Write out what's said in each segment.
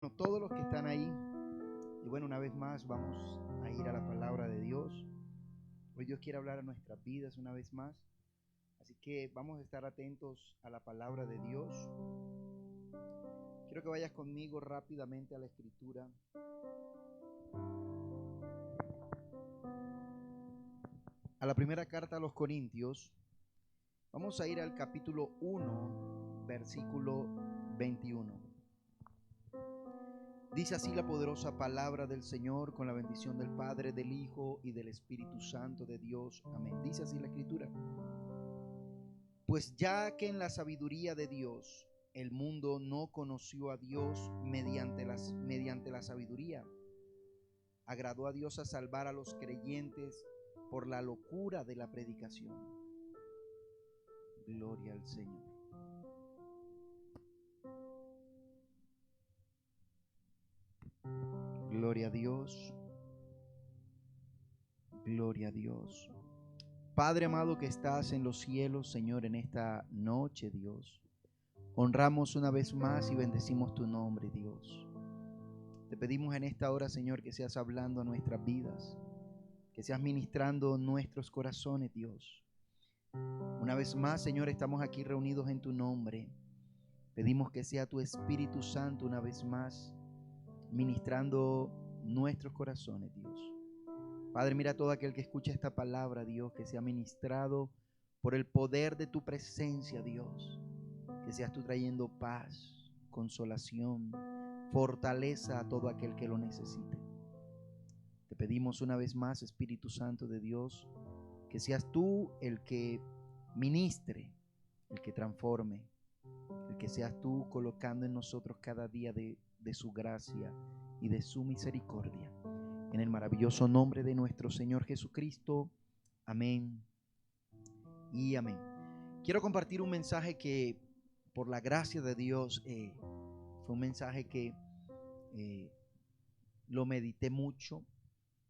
Todos los que están ahí. Y bueno, una vez más vamos a ir a la palabra de Dios. Hoy Dios quiere hablar a nuestras vidas una vez más. Así que vamos a estar atentos a la palabra de Dios. Quiero que vayas conmigo rápidamente a la escritura. A la primera carta a los Corintios. Vamos a ir al capítulo 1, versículo 21. Dice así la poderosa palabra del Señor, con la bendición del Padre, del Hijo y del Espíritu Santo de Dios. Amén. Dice así la escritura. Pues ya que en la sabiduría de Dios el mundo no conoció a Dios mediante la sabiduría, agradó a Dios a salvar a los creyentes por la locura de la predicación. Gloria al Señor. Gloria a Dios. Gloria a Dios. Padre amado que estás en los cielos, Señor, en esta noche, Dios, honramos una vez más y bendecimos tu nombre, Dios. Te pedimos en esta hora, Señor, que seas hablando a nuestras vidas, que seas ministrando nuestros corazones, Dios. Una vez más, Señor, estamos aquí reunidos en tu nombre. Pedimos que sea tu Espíritu Santo una vez más ministrando nuestros corazones, Dios. Padre, mira a todo aquel que escucha esta palabra, Dios, que sea ministrado por el poder de tu presencia, Dios. Que seas tú trayendo paz, consolación, fortaleza a todo aquel que lo necesite. Te pedimos una vez más, Espíritu Santo de Dios, que seas tú el que ministre, el que transforme, el que seas tú colocando en nosotros cada día de su gracia y de su misericordia. En el maravilloso nombre de nuestro Señor Jesucristo. Amén y amén. Quiero compartir un mensaje que, por la gracia de Dios, fue un mensaje que lo medité mucho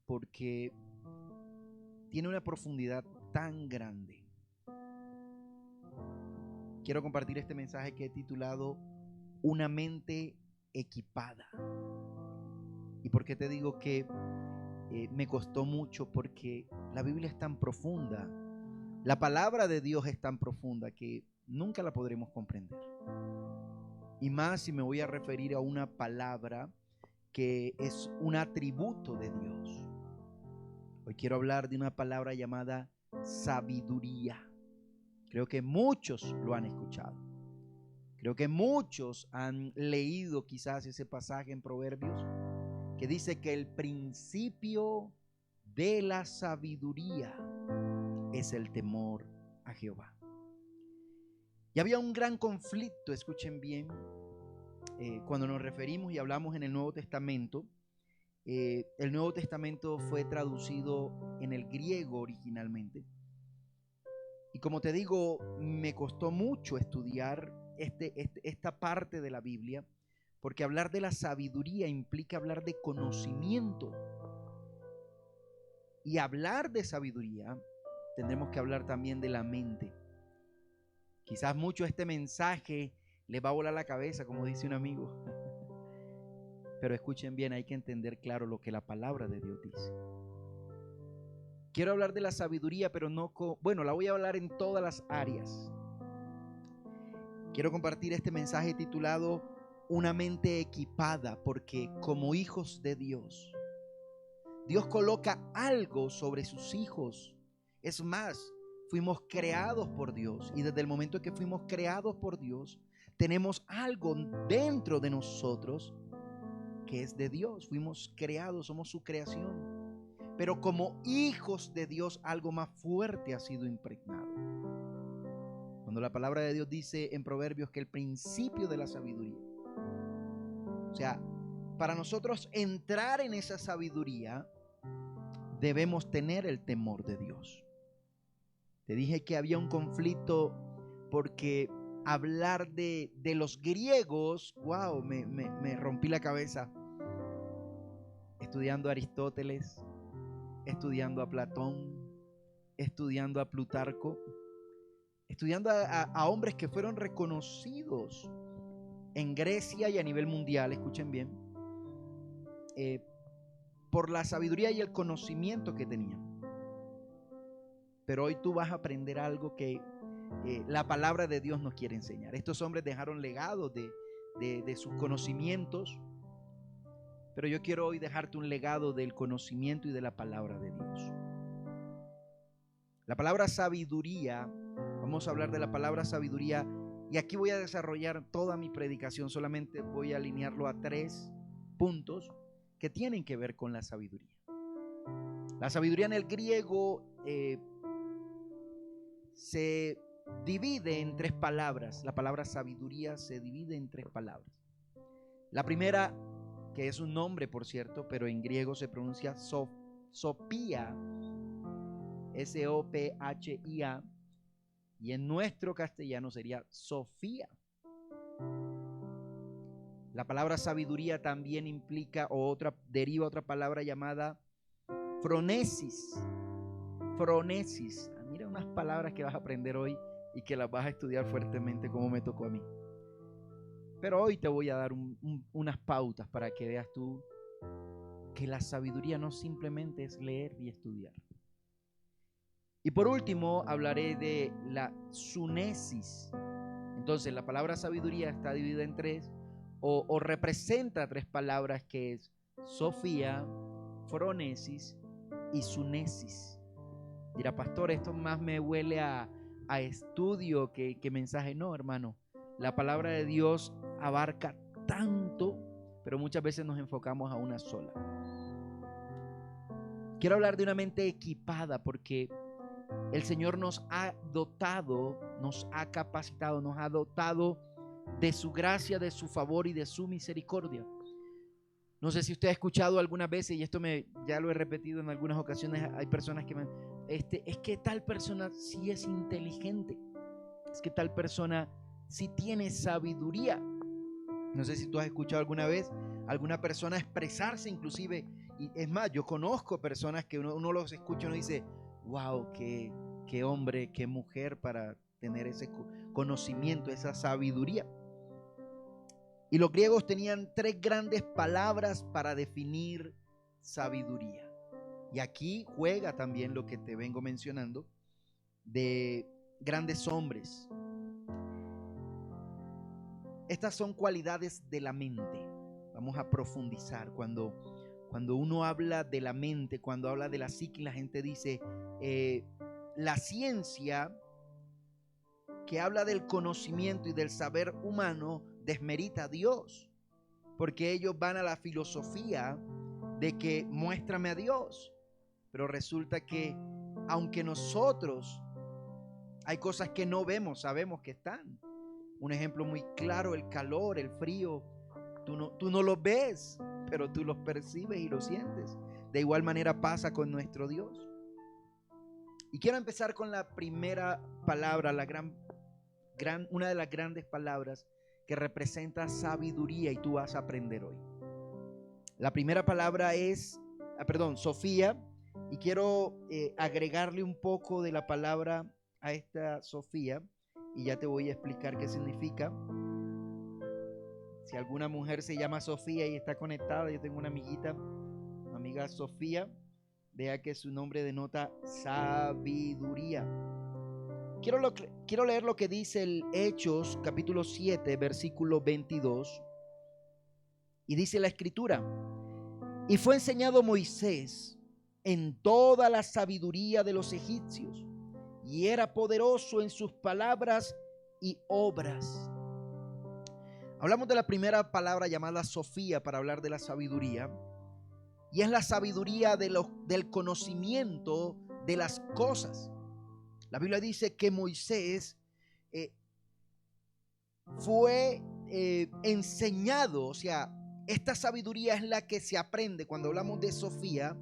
porque tiene una profundidad tan grande. Quiero compartir este mensaje que he titulado Una mente equipada. ¿Y por qué te digo que me costó mucho? Porque la Biblia es tan profunda, la palabra de Dios es tan profunda que nunca la podremos comprender. Y más si me voy a referir a una palabra que es un atributo de Dios. Hoy quiero hablar de una palabra llamada sabiduría. Creo que muchos lo han escuchado. Creo que muchos han leído quizás ese pasaje en Proverbios que dice que el principio de la sabiduría es el temor a Jehová. Y había un gran conflicto, escuchen bien, cuando nos referimos y hablamos en el Nuevo Testamento. El Nuevo Testamento fue traducido en el griego originalmente. Y como te digo, me costó mucho estudiar esta parte de la Biblia, porque hablar de la sabiduría implica hablar de conocimiento. Y hablar de sabiduría, tendremos que hablar también de la mente. Quizás mucho este mensaje les va a volar la cabeza, como dice un amigo. Pero escuchen bien, hay que entender claro lo que la palabra de Dios dice. Quiero hablar de la sabiduría, pero no la voy a hablar en todas las áreas. Quiero compartir este mensaje titulado Una mente equipada, porque como hijos de Dios, Dios coloca algo sobre sus hijos. Es más, fuimos creados por Dios, y desde el momento en que fuimos creados por Dios, tenemos algo dentro de nosotros que es de Dios. Fuimos creados, somos su creación. Pero como hijos de Dios, algo más fuerte ha sido impregnado. Cuando la palabra de Dios dice en Proverbios que el principio de la sabiduría, o sea, para nosotros entrar en esa sabiduría, debemos tener el temor de Dios. Te dije que había un conflicto porque hablar de los griegos, wow, me rompí la cabeza estudiando a Aristóteles, estudiando a Platón, estudiando a Plutarco, estudiando a hombres que fueron reconocidos en Grecia y a nivel mundial, escuchen bien, por la sabiduría y el conocimiento que tenían. Pero hoy tú vas a aprender algo que la palabra de Dios nos quiere enseñar. Estos hombres dejaron legados de sus conocimientos, pero yo quiero hoy dejarte un legado del conocimiento y de la palabra de Dios. La palabra sabiduría, vamos a hablar de la palabra sabiduría, y aquí voy a desarrollar toda mi predicación, solamente voy a alinearlo a 3 puntos que tienen que ver con la sabiduría. La sabiduría en el griego se divide en 3 palabras. La palabra sabiduría se divide en 3 palabras. La primera, que es un nombre, por cierto, pero en griego se pronuncia Sophia, S-O-P-H-I-A, y en nuestro castellano sería Sofía. La palabra sabiduría también implica deriva otra palabra llamada phronesis. Phronesis. Mira unas palabras que vas a aprender hoy y que las vas a estudiar fuertemente como me tocó a mí. Pero hoy te voy a dar unas pautas para que veas tú que la sabiduría no simplemente es leer y estudiar. Y por último hablaré de la sunesis. Entonces la palabra sabiduría está dividida en 3 o representa 3 palabras, que es Sofía, phronesis y sunesis. Dirá, pastor, esto más me huele a estudio que mensaje. No, hermano, la palabra de Dios abarca tanto, pero muchas veces nos enfocamos a una sola. Quiero hablar de una mente equipada, porque el Señor nos ha dotado, nos ha capacitado, nos ha dotado de su gracia, de su favor y de su misericordia. No sé si usted ha escuchado algunas veces, y esto ya lo he repetido en algunas ocasiones, hay personas que es que tal persona sí es inteligente, es que tal persona sí tiene sabiduría. No sé si tú has escuchado alguna vez alguna persona expresarse inclusive, y es más, yo conozco personas que uno los escucha y uno dice, wow, qué hombre, qué mujer para tener ese conocimiento, esa sabiduría. Y los griegos tenían 3 grandes palabras para definir sabiduría. Y aquí juega también lo que te vengo mencionando de grandes hombres. Estas son cualidades de la mente. Vamos a profundizar. Cuando uno habla de la mente, cuando habla de la psique, la gente dice, la ciencia que habla del conocimiento y del saber humano desmerita a Dios, porque ellos van a la filosofía de que muéstrame a Dios. Pero resulta que aunque nosotros hay cosas que no vemos, sabemos que están. Un ejemplo muy claro, el calor, el frío, tú no los ves, pero tú los percibes y los sientes. De igual manera pasa con nuestro Dios. Y quiero empezar con la primera palabra, una de las grandes palabras que representa sabiduría, y tú vas a aprender hoy. La primera palabra es, Sofía, y quiero agregarle un poco de la palabra a esta Sofía, y ya te voy a explicar qué significa. Si alguna mujer se llama Sofía y está conectada, yo tengo una amiga Sofía, vea que su nombre denota sabiduría. Quiero leer lo que dice el Hechos capítulo 7 versículo 22, y dice la escritura: y fue enseñado Moisés en toda la sabiduría de los egipcios, y era poderoso en sus palabras y obras. Hablamos de la primera palabra llamada Sofía para hablar de la sabiduría, y es la sabiduría del conocimiento de las cosas. La Biblia dice que Moisés fue enseñado, o sea, esta sabiduría es la que se aprende. Cuando hablamos de Sofía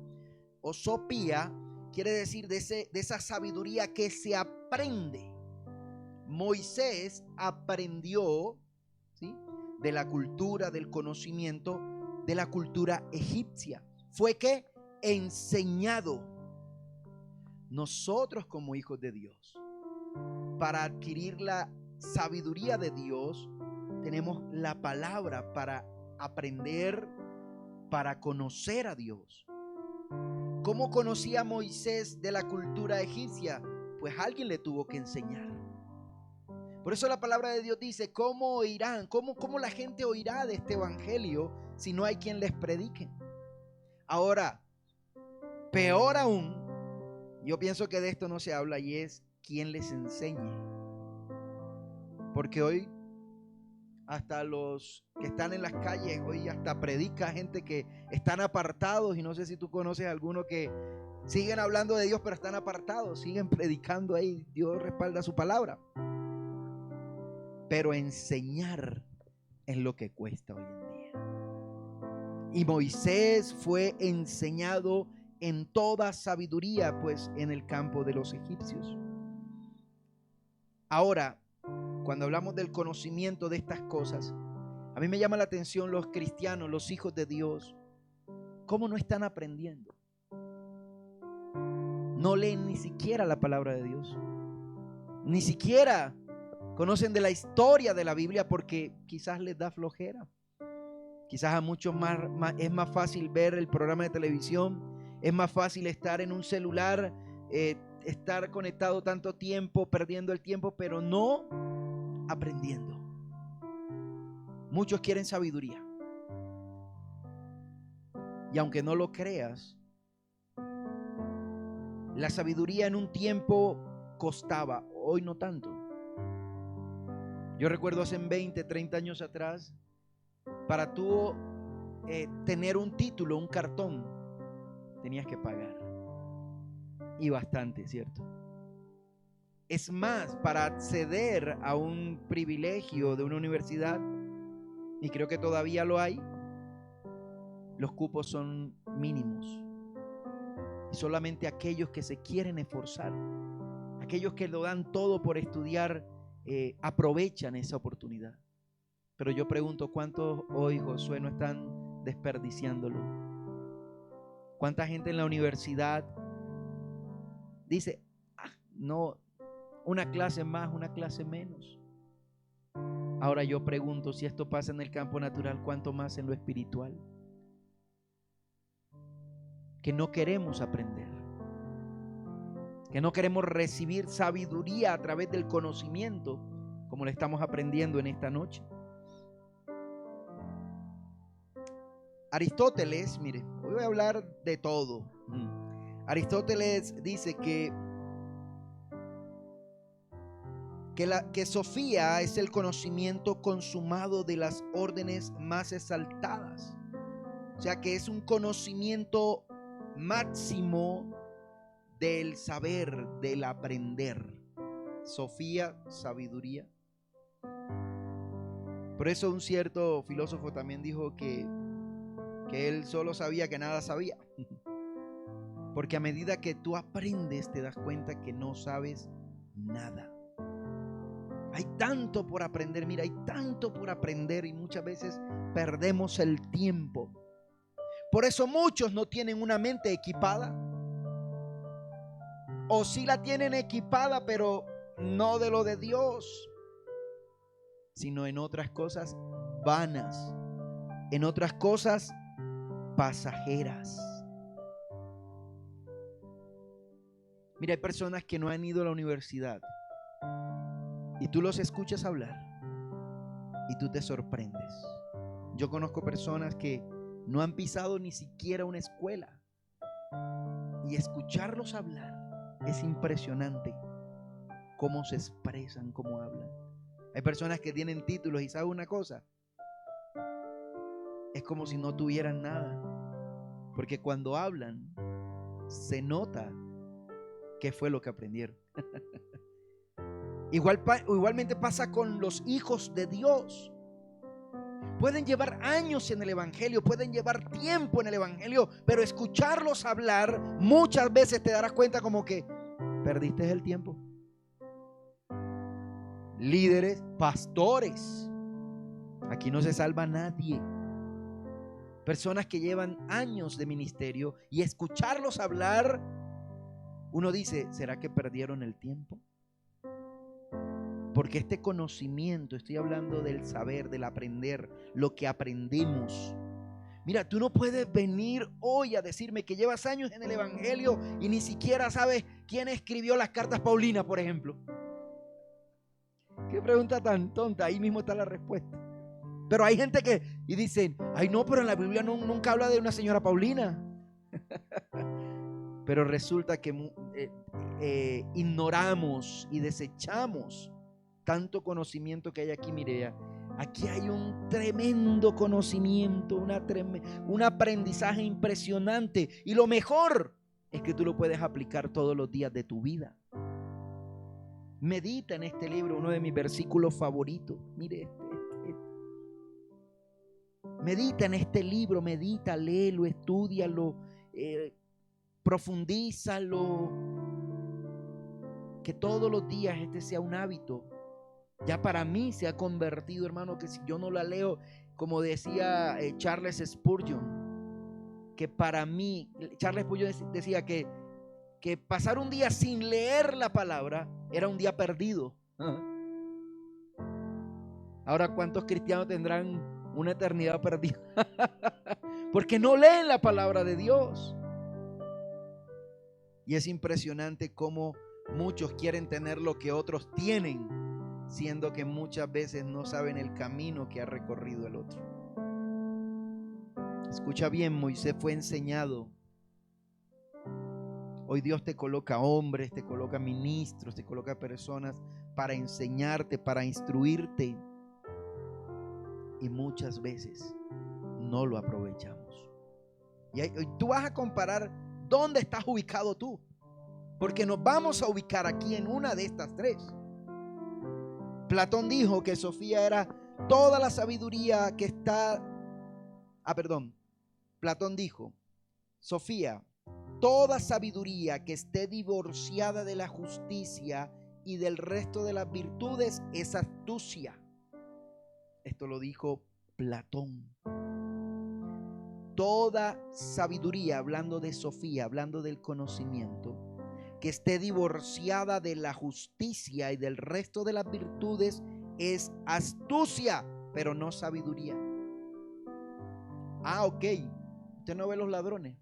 o Sopía, quiere decir de esa sabiduría que se aprende. Moisés aprendió, ¿sí?, de la cultura, del conocimiento de la cultura egipcia. Fue que enseñado. Nosotros como hijos de Dios, para adquirir la sabiduría de Dios, tenemos la palabra para aprender para conocer a Dios. ¿Cómo conocía Moisés de la cultura egipcia? Pues alguien le tuvo que enseñar. Por eso la palabra de Dios dice, ¿cómo oirán? ¿Cómo la gente oirá de este evangelio si no hay quien les predique? Ahora, peor aún, yo pienso que de esto no se habla y es quien les enseñe. Porque hoy hasta los que están en las calles, hoy hasta predica gente que están apartados, y no sé si tú conoces a algunos que siguen hablando de Dios pero están apartados, siguen predicando ahí, Dios respalda su palabra. Pero enseñar es lo que cuesta hoy en día. Y Moisés fue enseñado en toda sabiduría, pues en el campo de los egipcios. Ahora, cuando hablamos del conocimiento de estas cosas, a mí me llama la atención los cristianos, los hijos de Dios, cómo no están aprendiendo. No leen ni siquiera la palabra de Dios, ni siquiera conocen de la historia de la Biblia porque quizás les da flojera. Quizás a muchos es más fácil ver el programa de televisión, es más fácil estar en un celular, estar conectado tanto tiempo, perdiendo el tiempo, pero no aprendiendo. Muchos quieren sabiduría. Y aunque no lo creas, la sabiduría en un tiempo costaba, hoy no tanto. Yo recuerdo hace 20, 30 años atrás, para tú tener un título, un cartón, tenías que pagar. Y bastante, ¿cierto? Es más, para acceder a un privilegio de una universidad, y creo que todavía lo hay, los cupos son mínimos. Y solamente aquellos que se quieren esforzar, aquellos que lo dan todo por estudiar, aprovechan esa oportunidad. Pero yo pregunto, ¿cuántos hoy, Josué, no están desperdiciándolo? ¿Cuánta gente en la universidad dice, no, una clase más, una clase menos? Ahora yo pregunto, si esto pasa en el campo natural, ¿cuánto más en lo espiritual? Que no queremos aprender, que no queremos recibir sabiduría a través del conocimiento, como le estamos aprendiendo en esta noche. Aristóteles, mire, hoy voy a hablar de todo. Aristóteles dice que Sofía es el conocimiento consumado de las órdenes más exaltadas. O sea, que es un conocimiento máximo del saber, del aprender. Sofía, sabiduría. Por eso un cierto filósofo también dijo que él solo sabía que nada sabía. Porque a medida que tú aprendes te das cuenta que no sabes nada. Hay tanto por aprender, mira, hay tanto por aprender y muchas veces perdemos el tiempo. Por eso muchos no tienen una mente equipada. O sí la tienen equipada, pero no de lo de Dios, sino en otras cosas vanas, en otras cosas pasajeras. Mira, hay personas que no han ido a la universidad y tú los escuchas hablar y tú te sorprendes. Yo conozco personas que no han pisado ni siquiera una escuela y escucharlos hablar es impresionante cómo se expresan, cómo hablan. Hay personas que tienen títulos y ¿saben una cosa? Es como si no tuvieran nada, porque cuando hablan se nota qué fue lo que aprendieron. Igualmente pasa con los hijos de Dios. Pueden llevar años en el evangelio, pueden llevar tiempo en el evangelio, pero escucharlos hablar muchas veces te darás cuenta como que perdiste el tiempo. Líderes, pastores, aquí no se salva nadie. Personas que llevan años de ministerio y escucharlos hablar, uno dice, ¿será que perdieron el tiempo? Porque este conocimiento, estoy hablando del saber, del aprender, lo que aprendemos, Mira, tú no puedes venir hoy a decirme que llevas años en el evangelio y ni siquiera sabes quién escribió las cartas Paulinas, por ejemplo. Qué pregunta tan tonta, ahí mismo está la respuesta. Pero hay gente que y dicen, ay no, pero en la Biblia nunca habla de una señora Paulina. Pero resulta que ignoramos y desechamos tanto conocimiento que hay aquí. Mire, aquí hay un tremendo conocimiento, un aprendizaje impresionante. Y lo mejor es que tú lo puedes aplicar todos los días de tu vida. Medita en este libro, uno de mis versículos favoritos. Mire medita en este libro, medita, léelo, estúdialo, profundízalo. Que todos los días este sea un hábito. Ya para mí se ha convertido, hermano, que si yo no la leo, como decía Charles Spurgeon, que para mí, Charles Spurgeon decía que pasar un día sin leer la palabra era un día perdido. Ahora, ¿cuántos cristianos tendrán una eternidad perdida? Porque no leen la palabra de Dios. Y es impresionante cómo muchos quieren tener lo que otros tienen, siendo que muchas veces no saben el camino que ha recorrido el otro. Escucha bien, Moisés fue enseñado. Hoy Dios te coloca hombres, te coloca ministros, te coloca personas para enseñarte, para instruirte. Y muchas veces no lo aprovechamos. Y tú vas a comparar dónde estás ubicado tú, porque nos vamos a ubicar aquí en una de estas tres. Platón dijo que Sofía era toda la sabiduría que está... Platón dijo, Sofía, toda sabiduría que esté divorciada de la justicia y del resto de las virtudes es astucia. Esto lo dijo Platón. Toda sabiduría, hablando de Sofía, hablando del conocimiento, que esté divorciada de la justicia y del resto de las virtudes es astucia, pero no sabiduría. Ah, ok. Usted no ve los ladrones.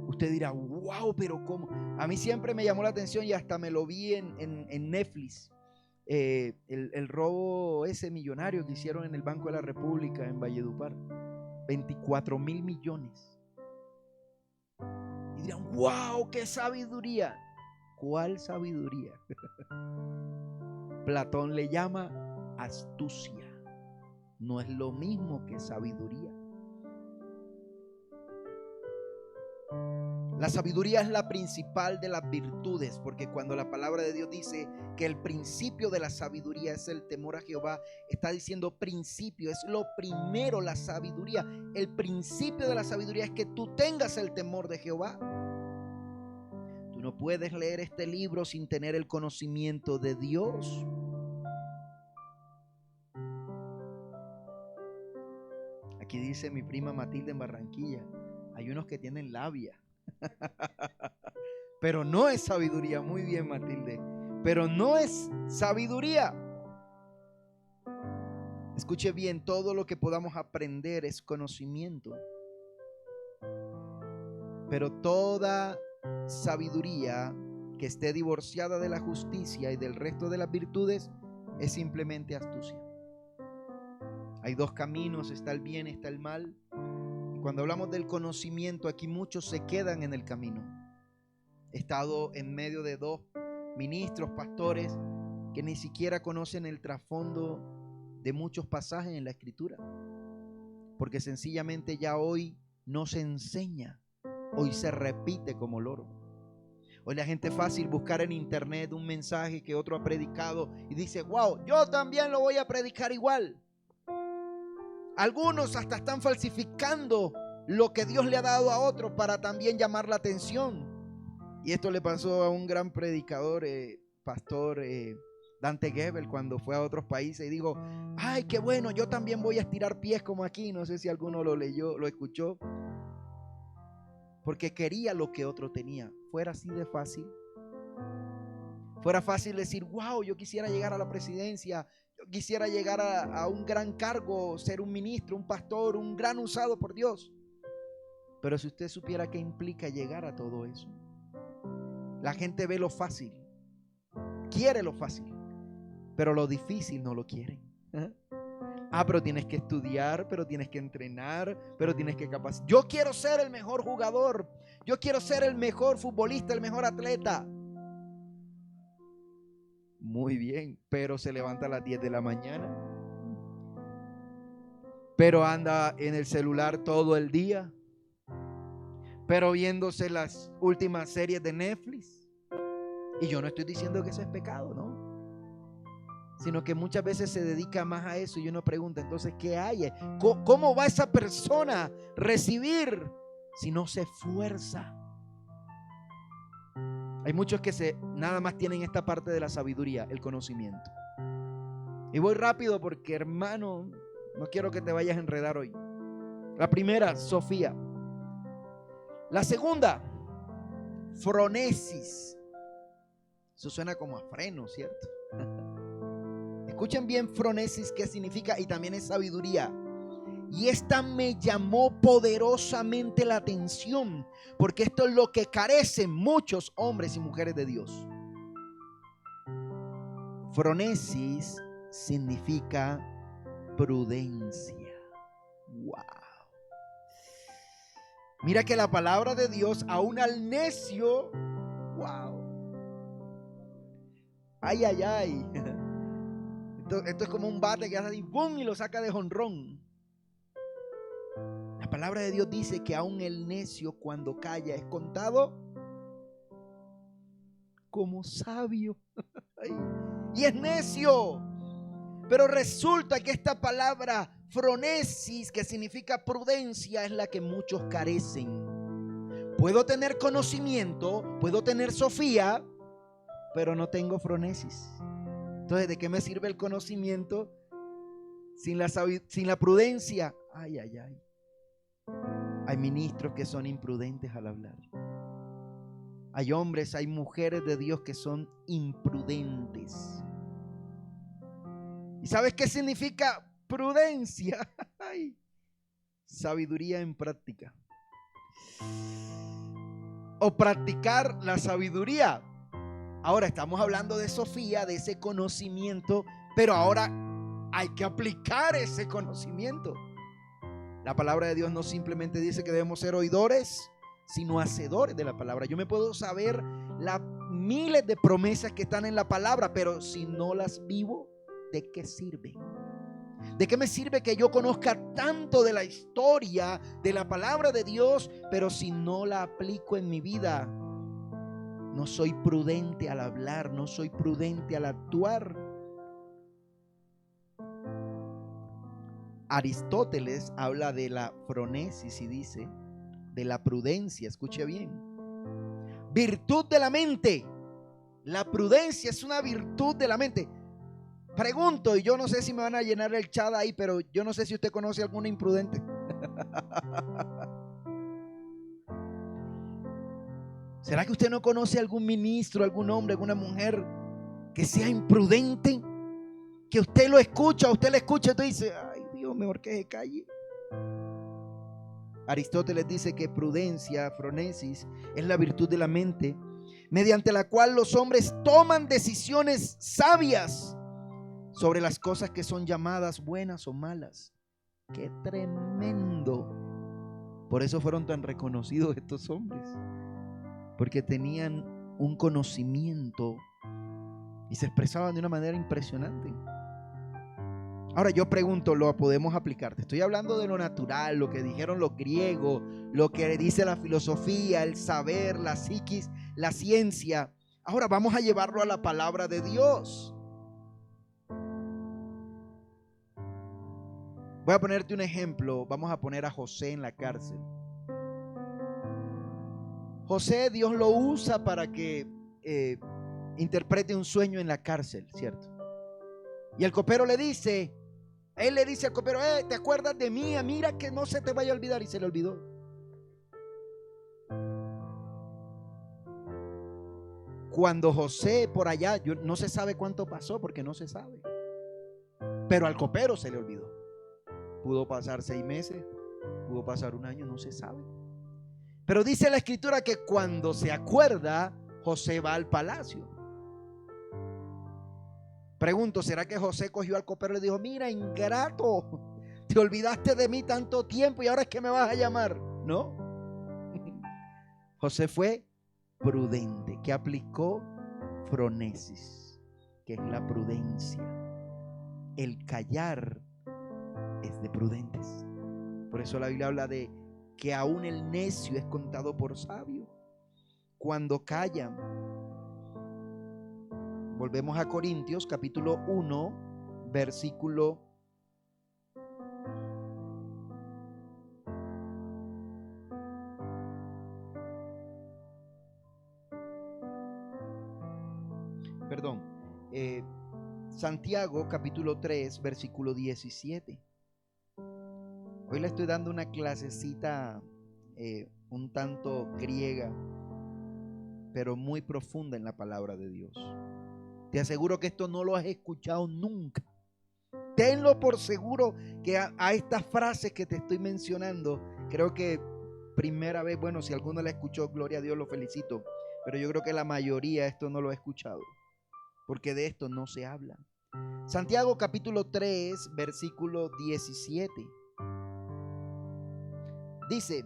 Usted dirá, wow, pero ¿cómo? A mí siempre me llamó la atención y hasta me lo vi en Netflix. El robo ese millonario que hicieron en el Banco de la República en Valledupar. 24,000 millones. Y dirán, wow, qué sabiduría. ¿Cuál sabiduría? Platón le llama astucia. No es lo mismo que sabiduría. La sabiduría es la principal de las virtudes, porque cuando la palabra de Dios dice que el principio de la sabiduría es el temor a Jehová, está diciendo principio, es lo primero, la sabiduría. El principio de la sabiduría es que tú tengas el temor de Jehová. Tú no puedes leer este libro sin tener el conocimiento de Dios. Aquí dice mi prima Matilde en Barranquilla, hay unos que tienen labia. Pero no es sabiduría. Muy bien, Matilde. Pero no es sabiduría. Escuche bien, todo lo que podamos aprender es conocimiento. Pero toda sabiduría que esté divorciada de la justicia y del resto de las virtudes es simplemente astucia. Hay dos caminos, está el bien, está el mal. Y cuando hablamos del conocimiento, aquí muchos se quedan en el camino. He estado en medio de dos ministros, pastores, que ni siquiera conocen el trasfondo de muchos pasajes en la Escritura, porque sencillamente ya hoy no se enseña, hoy se repite como loro. Hoy la gente es fácil buscar en internet un mensaje que otro ha predicado y dice, wow, yo también lo voy a predicar igual. Algunos hasta están falsificando lo que Dios le ha dado a otro para también llamar la atención. Y esto le pasó a un gran predicador, pastor Dante Gebel, cuando fue a otros países y dijo, ay, qué bueno, yo también voy a estirar pies como aquí. No sé si alguno lo leyó, lo escuchó. Porque quería lo que otro tenía. Fuera así de fácil. Fuera fácil decir, wow, yo quisiera llegar a la presidencia, yo quisiera llegar a un gran cargo, ser un ministro, un pastor, un gran usado por Dios. Pero si usted supiera qué implica llegar a todo eso. La gente ve lo fácil, quiere lo fácil, pero lo difícil no lo quieren. Pero tienes que estudiar, pero tienes que entrenar, pero tienes que capacitar. Yo quiero ser el mejor jugador, yo quiero ser el mejor futbolista, el mejor atleta. Muy bien, pero se levanta a las 10 de la mañana, pero anda en el celular todo el día, pero viéndose las últimas series de Netflix. Y yo no estoy diciendo que eso es pecado, ¿no? Sino que muchas veces se dedica más a eso y uno pregunta, entonces, ¿qué hay? ¿Cómo va esa persona a recibir si no se esfuerza? Hay muchos que nada más tienen esta parte de la sabiduría, el conocimiento. Y voy rápido porque, hermano, no quiero que te vayas a enredar hoy. La primera, Sofía. La segunda, Fronesis. Eso suena como a freno, ¿cierto? Escuchen bien Fronesis, qué significa, y también es sabiduría. Y esta me llamó poderosamente la atención, porque esto es lo que carecen muchos hombres y mujeres de Dios. Fronesis significa prudencia. Wow. Mira que la palabra de Dios, aún al necio, wow. Ay, ay, ay. Esto es como un bate que hace así, ¡bum!, y lo saca de jonrón. La palabra de Dios dice que aún el necio, cuando calla, es contado como sabio. Y es necio. Pero resulta que esta palabra fronesis, que significa prudencia, es la que muchos carecen. Puedo tener conocimiento, puedo tener Sofía, pero no tengo fronesis. Entonces, ¿de qué me sirve el conocimiento sin la prudencia? Ay, ay, ay. Hay ministros que son imprudentes al hablar. Hay hombres, hay mujeres de Dios que son imprudentes. ¿Y sabes qué significa prudencia? Ay, sabiduría en práctica. O practicar la sabiduría. Ahora estamos hablando de Sofía, de ese conocimiento, pero ahora hay que aplicar ese conocimiento. La palabra de Dios no simplemente dice que debemos ser oidores, sino hacedores de la palabra. Yo me puedo saber las miles de promesas que están en la palabra, pero si no las vivo, ¿de qué sirve? ¿De qué me sirve que yo conozca tanto de la historia, de la palabra de Dios, pero si no la aplico en mi vida? No soy prudente al hablar, no soy prudente al actuar. Aristóteles habla de la fronesis y dice de la prudencia. Escuche bien. Virtud de la mente. La prudencia es una virtud de la mente. Pregunto, y yo no sé si me van a llenar el chat ahí, pero yo no sé si usted conoce a alguna imprudente. ¿Será que usted no conoce a algún ministro, algún hombre, alguna mujer que sea imprudente? Que usted lo escucha, usted le escucha y usted dice, ay Dios, mejor que se calle. Aristóteles dice que prudencia, fronesis, es la virtud de la mente, mediante la cual los hombres toman decisiones sabias sobre las cosas que son llamadas buenas o malas. ¡Qué tremendo! Por eso fueron tan reconocidos estos hombres, porque tenían un conocimiento y se expresaban de una manera impresionante. Ahora yo pregunto, ¿lo podemos aplicar? Te estoy hablando de lo natural, lo que dijeron los griegos, lo que dice la filosofía, el saber, la psiquis, la ciencia. Ahora vamos a llevarlo a la palabra de Dios. Voy a ponerte un ejemplo. Vamos a poner a José en la cárcel. José, Dios lo usa para que interprete un sueño en la cárcel, ¿cierto? Y el copero le dice, él le dice al copero, ¿te acuerdas de mí? Mira que no se te vaya a olvidar. Y se le olvidó. Cuando José por allá, no se sabe cuánto pasó porque no se sabe. Pero al copero se le olvidó. Pudo pasar 6 meses, pudo pasar 1 año, no se sabe. Pero dice la escritura que cuando se acuerda, José va al palacio. Pregunto, ¿será que José cogió al copero y le dijo: mira, ingrato, te olvidaste de mí tanto tiempo y ahora es que me vas a llamar? No. José fue prudente, que aplicó fronesis, que es la prudencia. El callar es de prudentes. Por eso la Biblia habla de que aún el necio es contado por sabio cuando callan. Volvemos a Corintios capítulo 1, versículo 1. Santiago capítulo 3, versículo 17. Hoy le estoy dando una clasecita un tanto griega, pero muy profunda en la palabra de Dios. Te aseguro que esto no lo has escuchado nunca. Tenlo por seguro que a estas frases que te estoy mencionando, creo que primera vez, bueno, si alguno la escuchó, gloria a Dios, lo felicito. Pero yo creo que la mayoría esto no lo ha escuchado, porque de esto no se habla. Santiago capítulo 3, versículo 17. Dice: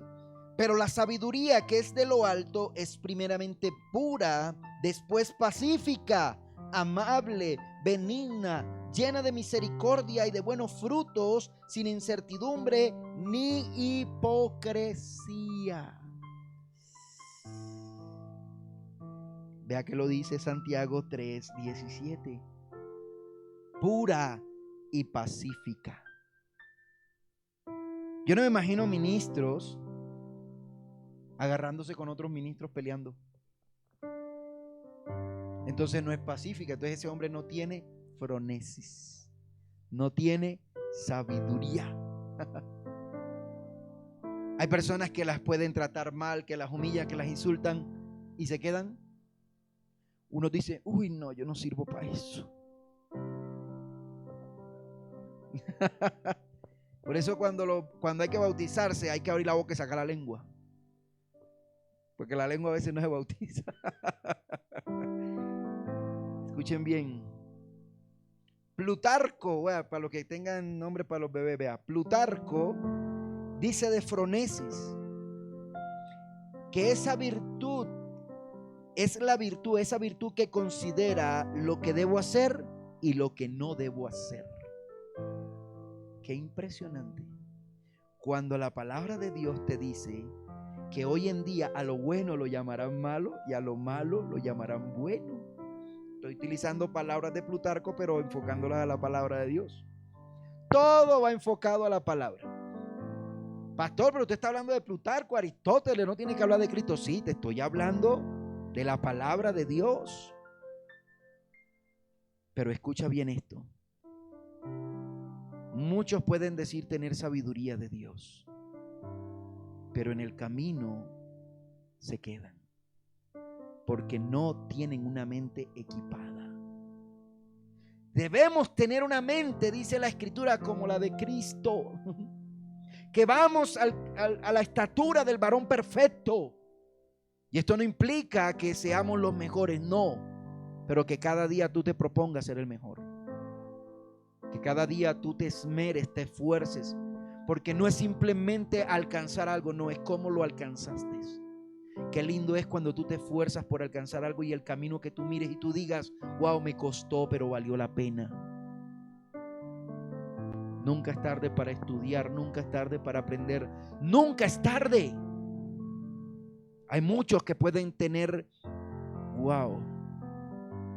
pero la sabiduría que es de lo alto es primeramente pura, después pacífica, amable, benigna, llena de misericordia y de buenos frutos, sin incertidumbre ni hipocresía. Vea que lo dice Santiago 3:17. Pura y pacífica. Yo no me imagino ministros agarrándose con otros ministros peleando. Entonces no es pacífica. Entonces ese hombre no tiene fronesis, no tiene sabiduría. Hay personas que las pueden tratar mal, que las humillan, que las insultan y se quedan. Uno dice: uy, no, yo no sirvo para eso. Por eso cuando hay que bautizarse hay que abrir la boca y sacar la lengua, porque la lengua a veces no se bautiza. Escuchen bien. Plutarco, para los que tengan nombre para los bebés, vea, Plutarco dice de fronesis que esa virtud es esa virtud que considera lo que debo hacer y lo que no debo hacer. Qué impresionante. Cuando la palabra de Dios te dice que hoy en día a lo bueno lo llamarán malo y a lo malo lo llamarán bueno. Estoy utilizando palabras de Plutarco, pero enfocándolas a la palabra de Dios. Todo va enfocado a la palabra. Pastor, pero usted está hablando de Plutarco, Aristóteles, no tiene que hablar de Cristo. Sí, te estoy hablando de la palabra de Dios. Pero escucha bien esto. Muchos pueden decir tener sabiduría de Dios, pero en el camino se quedan, porque no tienen una mente equipada. Debemos tener una mente, dice la Escritura, como la de Cristo, que vamos a la estatura del varón perfecto. Y esto no implica que seamos los mejores, no, pero que cada día tú te propongas ser el mejor. Que cada día tú te esmeres, te esfuerces, porque no es simplemente alcanzar algo, no es cómo lo alcanzaste. Qué lindo es cuando tú te esfuerzas por alcanzar algo y el camino que tú mires y tú digas: wow, me costó, pero valió la pena. Nunca es tarde para estudiar, nunca es tarde para aprender, nunca es tarde. Hay muchos que pueden tener, wow,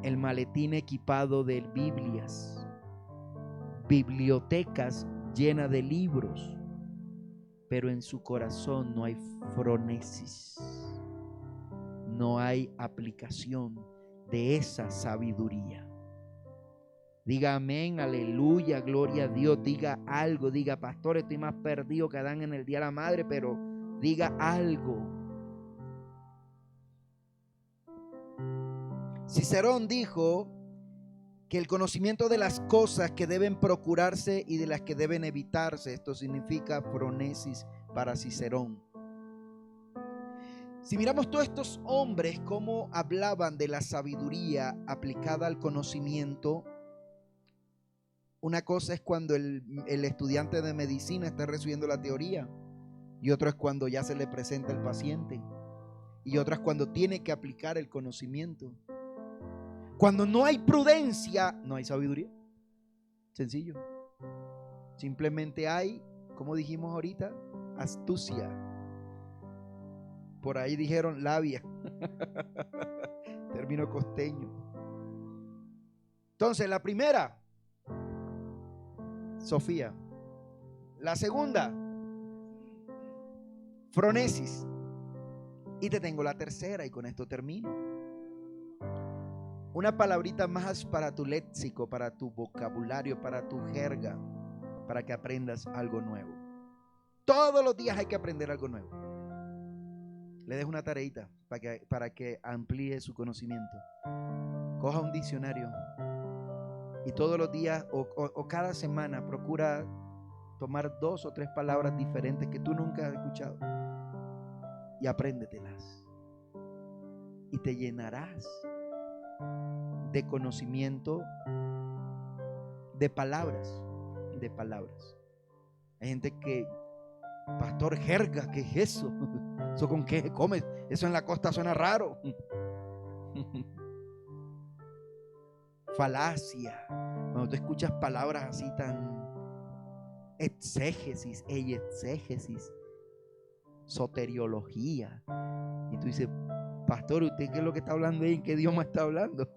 el maletín equipado de Biblias, bibliotecas llenas de libros, pero en su corazón no hay fronesis, no hay aplicación de esa sabiduría. Diga amén, aleluya, gloria a Dios. Diga algo, diga: pastor, estoy más perdido que Adán en el día de la madre, pero diga algo. Cicerón dijo que el conocimiento de las cosas que deben procurarse y de las que deben evitarse. Esto significa phronesis para Cicerón. Si miramos todos estos hombres cómo hablaban de la sabiduría aplicada al conocimiento, una cosa es cuando el estudiante de medicina está recibiendo la teoría, y otra es cuando ya se le presenta el paciente, y otra es cuando tiene que aplicar el conocimiento. Cuando no hay prudencia, no hay sabiduría. Sencillo. Simplemente hay, como dijimos ahorita, astucia. Por ahí dijeron labia. Término costeño. Entonces, la primera, Sofía. La segunda, phronesis. Y te tengo la tercera y con esto termino. Una palabrita más para tu léxico, para tu vocabulario, para tu jerga, para que aprendas algo nuevo. Todos los días hay que aprender algo nuevo. Le dejo una tareita para que amplíe su conocimiento. Coja un diccionario y todos los días o cada semana procura tomar 2 o 3 palabras diferentes que tú nunca has escuchado y apréndetelas. Y te llenarás de conocimiento, de palabras. Hay gente que, pastor, jerga, ¿qué es eso? ¿Eso con qué comes? Eso en la costa suena raro. Falacia. Cuando tú escuchas palabras así tan exégesis, soteriología, y tú dices, pastor, ¿usted qué es lo que está hablando ahí? ¿En qué idioma está hablando?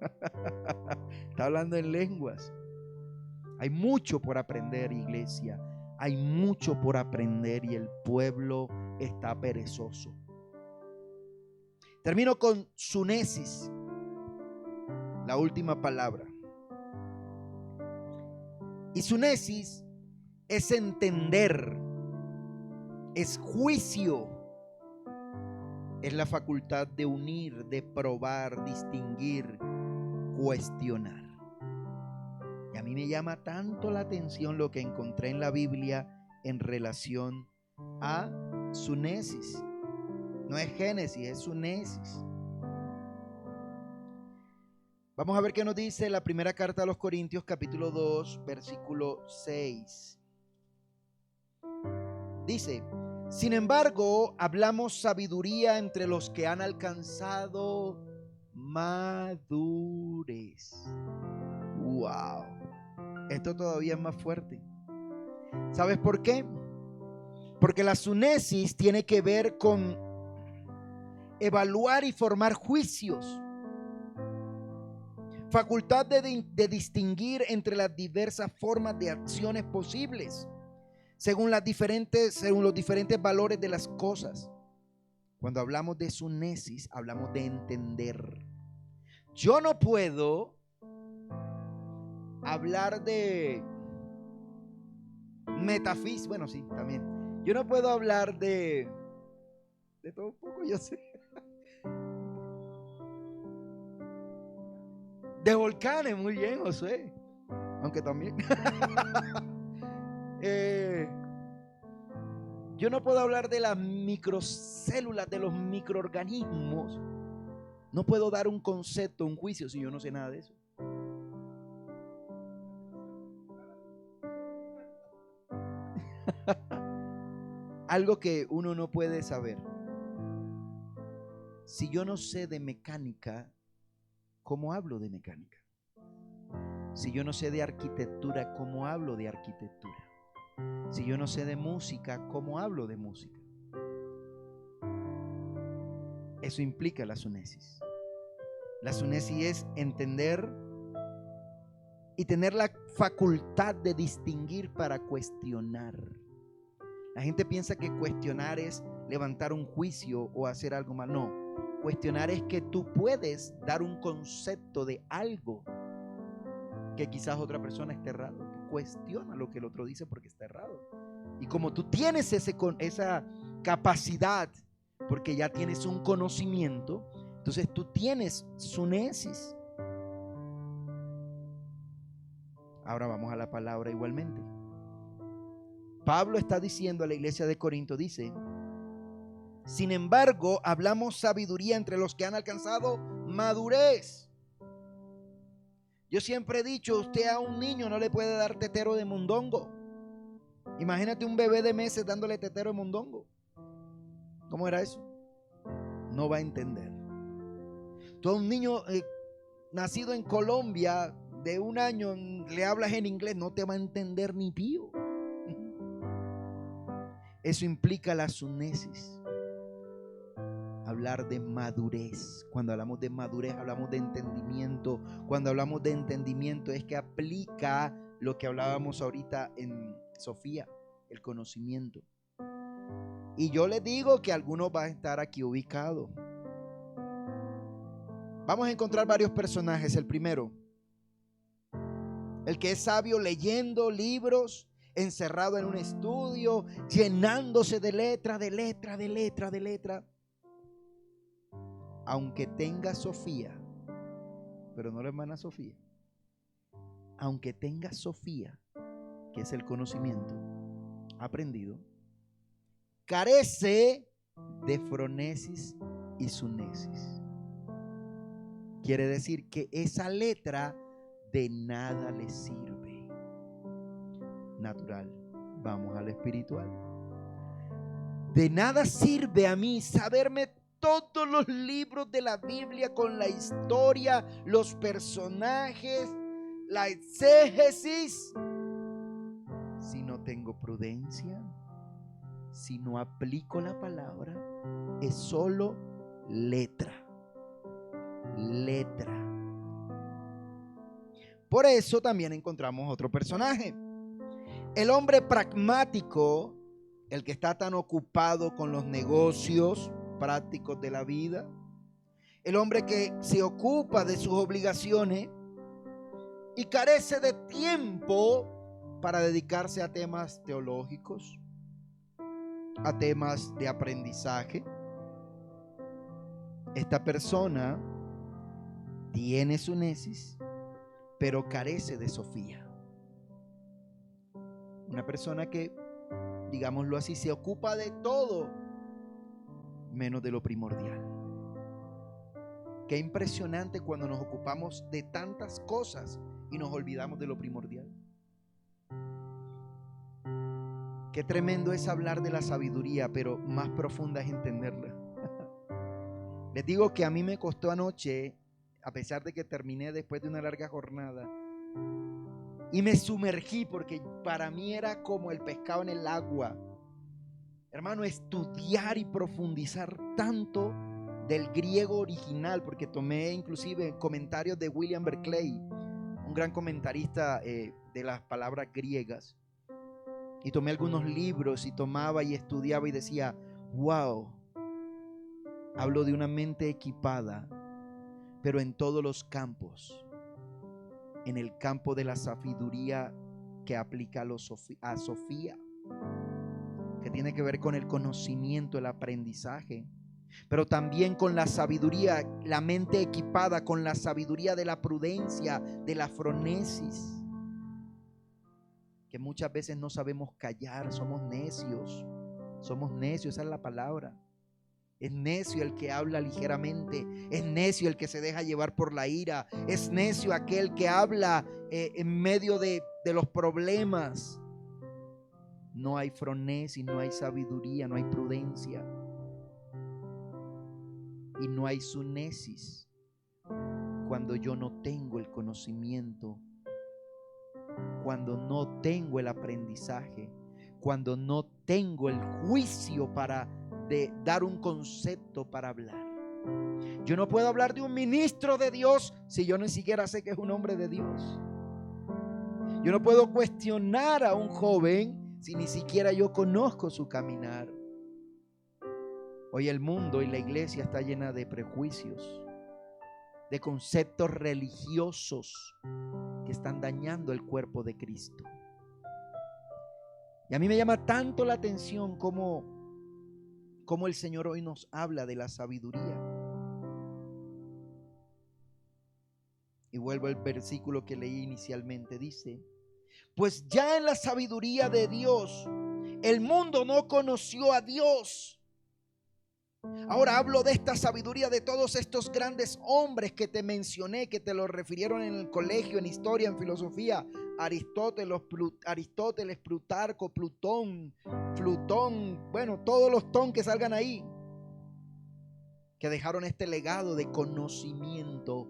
Está hablando en lenguas. Hay mucho por aprender, iglesia. Hay mucho por aprender y el pueblo está perezoso. Termino con sunesis, la última palabra. Y sunesis es entender, es juicio, es la facultad de unir, de probar, distinguir, cuestionar. Y a mí me llama tanto la atención lo que encontré en la Biblia en relación a sunesis. No es Génesis, es sunesis. Vamos a ver qué nos dice la primera carta a los Corintios, capítulo 2, versículo 6. Dice: sin embargo, hablamos sabiduría entre los que han alcanzado madurez. Wow. Esto todavía es más fuerte. ¿Sabes por qué? Porque la sunesis tiene que ver con evaluar y formar juicios. Facultad de distinguir entre las diversas formas de acciones posibles, según los diferentes valores de las cosas. Cuando hablamos de sunesis, hablamos de entender. Yo no puedo hablar de metafísica, bueno, sí, también. Yo no puedo hablar de todo un poco, yo sé. De volcanes, muy bien, Josué. Aunque también. Yo no puedo hablar de las microcélulas, de los microorganismos. No puedo dar un concepto, un juicio, si yo no sé nada de eso. Algo que uno no puede saber. Si yo no sé de mecánica, ¿cómo hablo de mecánica? Si yo no sé de arquitectura, ¿cómo hablo de arquitectura? Si yo no sé de música, ¿cómo hablo de música? Eso implica la sunesis. La sunesis es entender y tener la facultad de distinguir para cuestionar. La gente piensa que cuestionar es levantar un juicio o hacer algo mal. No, cuestionar es que tú puedes dar un concepto de algo que quizás otra persona esté errado. Cuestiona lo que el otro dice porque está errado. Y como tú tienes esa capacidad, porque ya tienes un conocimiento, entonces tú tienes sunesis. Ahora vamos a la palabra igualmente. Pablo está diciendo a la iglesia de Corinto, dice: sin embargo, hablamos sabiduría entre los que han alcanzado madurez. Yo siempre he dicho, usted a un niño no le puede dar tetero de mondongo. Imagínate un bebé de meses dándole tetero de mondongo. ¿Cómo era eso? No va a entender. Tú a un niño nacido en Colombia de 1 año le hablas en inglés, no te va a entender ni pío. Eso implica la sunesis. Hablar de madurez. Cuando hablamos de madurez hablamos de entendimiento. Cuando hablamos de entendimiento es que aplica lo que hablábamos ahorita en Sofía, el conocimiento. Y yo les digo que algunos van a estar aquí ubicados. Vamos a encontrar varios personajes. El primero, el que es sabio leyendo libros, encerrado en un estudio, llenándose de letra, de letra, de letra, de letra. Aunque tenga Sofía, pero no la hermana Sofía, aunque tenga Sofía, que es el conocimiento aprendido, carece de fronesis y sunesis. Quiere decir que esa letra de nada le sirve. Natural. Vamos al espiritual. De nada sirve a mí saberme todos los libros de la Biblia con la historia, los personajes, la exégesis, si no tengo prudencia, si no aplico la palabra. Es solo letra. Letra. Por eso también encontramos otro personaje. El hombre pragmático, el que está tan ocupado con los negocios prácticos de la vida, el hombre que se ocupa de sus obligaciones y carece de tiempo para dedicarse a temas teológicos, a temas de aprendizaje. Esta persona tiene sunesis, pero carece de Sofía. Una persona que, digámoslo así, se ocupa de todo menos de lo primordial. Qué impresionante cuando nos ocupamos de tantas cosas y nos olvidamos de lo primordial. Qué tremendo es hablar de la sabiduría, pero más profunda es entenderla. Les digo que a mí me costó anoche, a pesar de que terminé después de una larga jornada, y me sumergí porque para mí era como el pescado en el agua. Hermano, estudiar y profundizar tanto del griego original, porque tomé inclusive comentarios de William Berkeley, un gran comentarista de las palabras griegas, y tomé algunos libros y tomaba y estudiaba y decía, wow, hablo de una mente equipada, pero en todos los campos, en el campo de la sabiduría que aplica a Sofía, que tiene que ver con el conocimiento, el aprendizaje, pero también con la sabiduría, la mente equipada con la sabiduría de la prudencia, de la fronesis, que muchas veces no sabemos callar, somos necios, esa es la palabra. Es necio el que habla ligeramente, es necio el que se deja llevar por la ira, es necio aquel que habla en medio de los problemas. No hay fronesis, no hay sabiduría, no hay prudencia y no hay sunesis cuando yo no tengo el conocimiento, cuando no tengo el aprendizaje, cuando no tengo el juicio para dar un concepto para hablar. Yo no puedo hablar de un ministro de Dios si yo ni siquiera sé que es un hombre de Dios. Yo no puedo cuestionar a un joven si ni siquiera yo conozco su caminar. Hoy el mundo y la iglesia está llena de prejuicios, de conceptos religiosos que están dañando el cuerpo de Cristo. Y a mí me llama tanto la atención cómo el Señor hoy nos habla de la sabiduría. Y vuelvo al versículo que leí inicialmente, dice: Pues ya en la sabiduría de Dios, el mundo no conoció a Dios. Ahora hablo de esta sabiduría de todos estos grandes hombres que te mencioné, que te lo refirieron en el colegio, en historia, en filosofía. Aristóteles, Plutarco, Plutón, bueno, todos los ton que salgan ahí, que dejaron este legado de conocimiento.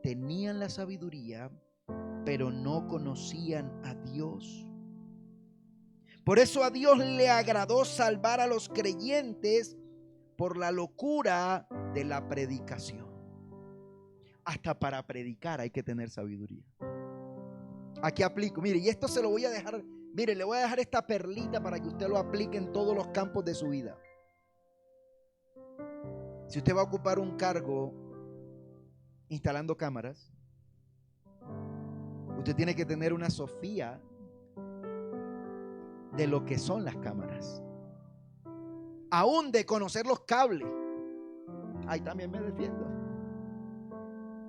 Tenían la sabiduría, pero no conocían a Dios. Por eso a Dios le agradó salvar a los creyentes por la locura de la predicación. Hasta para predicar hay que tener sabiduría. Aquí aplico, mire, y esto se lo voy a dejar, mire, le voy a dejar esta perlita para que usted lo aplique en todos los campos de su vida. Si usted va a ocupar un cargo instalando cámaras, usted tiene que tener una sofía de lo que son las cámaras, aún de conocer los cables. Ahí también me defiendo,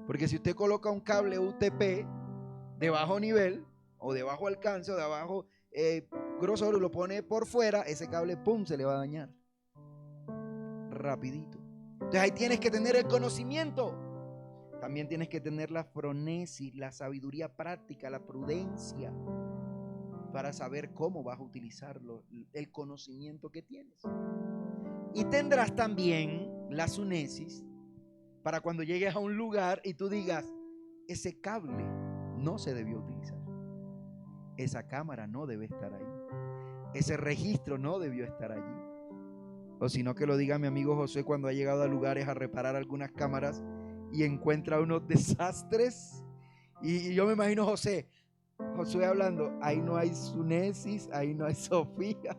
porque si usted coloca un cable UTP de bajo nivel o de bajo alcance o de bajo grosor y lo pone por fuera, ese cable pum se le va a dañar rapidito. Entonces ahí tienes que tener el conocimiento. También tienes que tener la fronesis, la sabiduría práctica, la prudencia, para saber cómo vas a utilizarlo, el conocimiento que tienes. Y tendrás también la sunesis para cuando llegues a un lugar y tú digas, ese cable no se debió utilizar, esa cámara no debe estar ahí, ese registro no debió estar allí. O si no, que lo diga mi amigo José cuando ha llegado a lugares a reparar algunas cámaras y encuentra unos desastres. Y yo me imagino Josué hablando, ahí no hay sunesis, ahí no hay Sofía.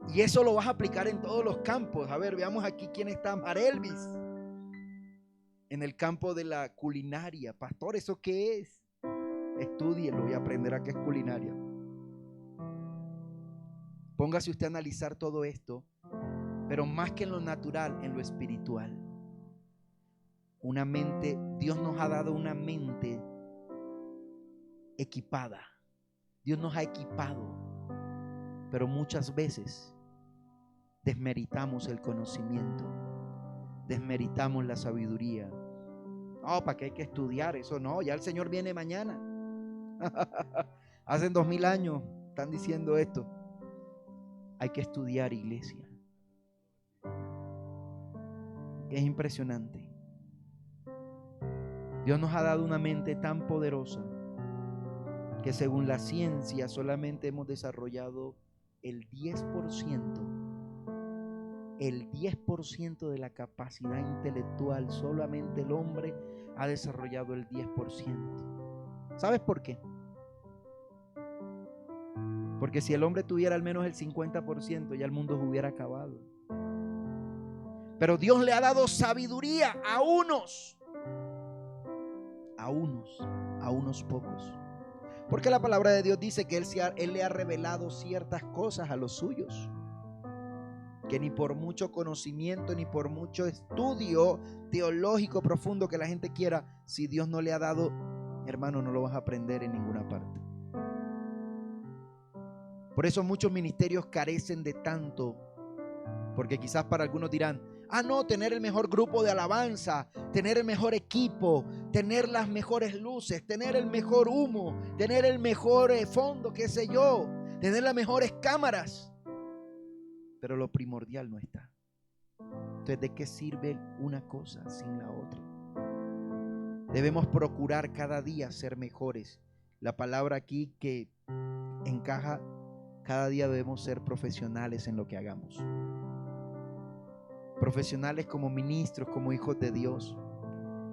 Y eso lo vas a aplicar en todos los campos. A ver, veamos aquí quién está. Marelvis, en el campo de la culinaria. Pastor, ¿eso qué es? Estúdielo y aprenderá qué es culinaria. Póngase usted a analizar todo esto, pero más que en lo natural, en lo espiritual. Una mente, Dios nos ha dado una mente equipada. Dios nos ha equipado, pero muchas veces desmeritamos el conocimiento, desmeritamos la sabiduría. No, ¿para qué hay que estudiar? Eso no, ya el Señor viene mañana. Hace 2000 años están diciendo esto. Hay que estudiar, iglesia. Es impresionante. Dios nos ha dado una mente tan poderosa que según la ciencia solamente hemos desarrollado el 10% de la capacidad intelectual. Solamente el hombre ha desarrollado el 10%. ¿Sabes por qué? Porque si el hombre tuviera al menos el 50%, ya el mundo se hubiera acabado. Pero Dios le ha dado sabiduría a unos pocos. Porque la palabra de Dios dice que Él le ha revelado ciertas cosas a los suyos, que ni por mucho conocimiento, ni por mucho estudio teológico profundo que la gente quiera, si Dios no le ha dado, hermano, no lo vas a aprender en ninguna parte. Por eso muchos ministerios carecen de tanto, porque quizás para algunos dirán, no, tener el mejor grupo de alabanza, tener el mejor equipo, tener las mejores luces, tener el mejor humo, tener el mejor fondo, qué sé yo, tener las mejores cámaras. Pero lo primordial no está. Entonces, ¿de qué sirve una cosa sin la otra? Debemos procurar cada día ser mejores. La palabra aquí que encaja, cada día debemos ser profesionales en lo que hagamos. Profesionales como ministros, como hijos de Dios.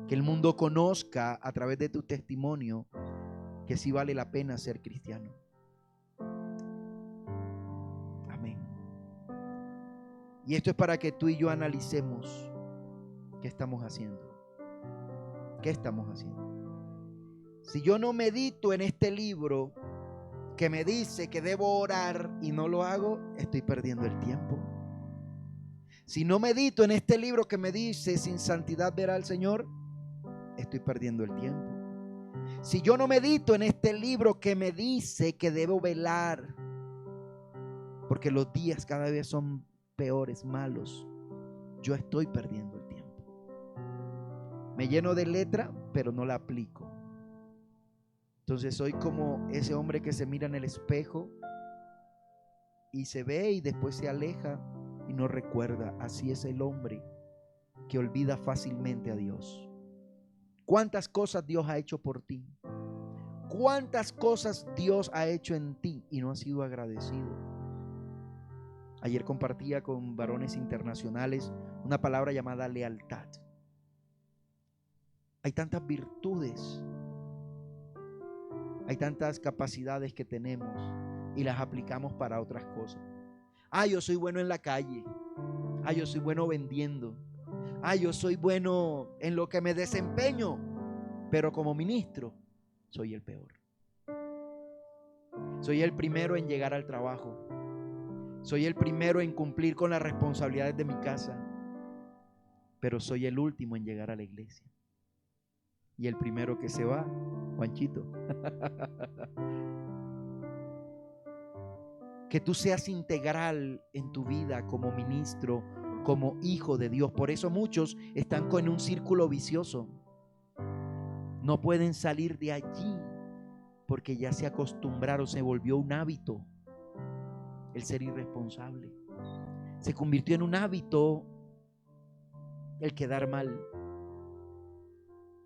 Que el mundo conozca a través de tu testimonio que sí vale la pena ser cristiano. Amén. Y esto es para que tú y yo analicemos qué estamos haciendo. ¿Qué estamos haciendo? Si yo no medito en este libro que me dice que debo orar y no lo hago, estoy perdiendo el tiempo. Si no medito en este libro que me dice sin santidad verá al Señor, estoy perdiendo el tiempo. Si yo no medito en este libro que me dice que debo velar, porque los días cada vez son peores, malos, yo estoy perdiendo el tiempo. Me lleno de letra, pero no la aplico. Entonces soy como ese hombre que se mira en el espejo y se ve y después se aleja y no recuerda. Así es el hombre que olvida fácilmente a Dios. ¿Cuántas cosas Dios ha hecho por ti? ¿Cuántas cosas Dios ha hecho en ti y no has sido agradecido? Ayer compartía con varones internacionales una palabra llamada lealtad. Hay tantas virtudes, hay tantas capacidades que tenemos y las aplicamos para otras cosas. Yo soy bueno en la calle. Yo soy bueno vendiendo. Yo soy bueno en lo que me desempeño, pero como ministro soy el peor. Soy el primero en llegar al trabajo. Soy el primero en cumplir con las responsabilidades de mi casa, pero soy el último en llegar a la iglesia. Y el primero que se va, Juanchito. Que tú seas integral en tu vida como ministro, como hijo de Dios. Por eso muchos están en un círculo vicioso. No pueden salir de allí porque ya se acostumbraron, se volvió un hábito el ser irresponsable. Se convirtió en un hábito el quedar mal.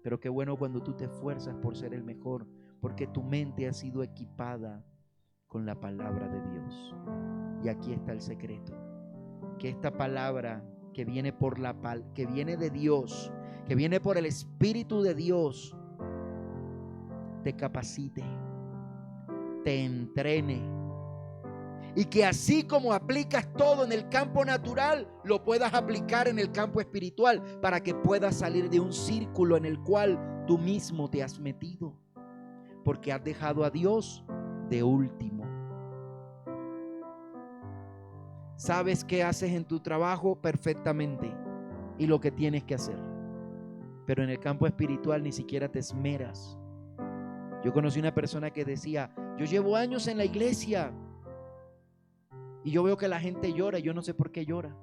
Pero qué bueno cuando tú te esfuerzas por ser el mejor, porque tu mente ha sido equipada con la palabra de Dios. Y aquí está el secreto, que esta palabra que viene que viene de Dios, que viene por el Espíritu de Dios, te capacite, te entrene, y que así como aplicas todo en el campo natural, lo puedas aplicar en el campo espiritual, para que puedas salir de un círculo en el cual tú mismo te has metido, porque has dejado a Dios de último. Sabes qué haces en tu trabajo perfectamente y lo que tienes que hacer, pero en el campo espiritual ni siquiera te esmeras. Yo conocí una persona que decía: yo llevo años en la iglesia y yo veo que la gente llora y yo no sé por qué llora.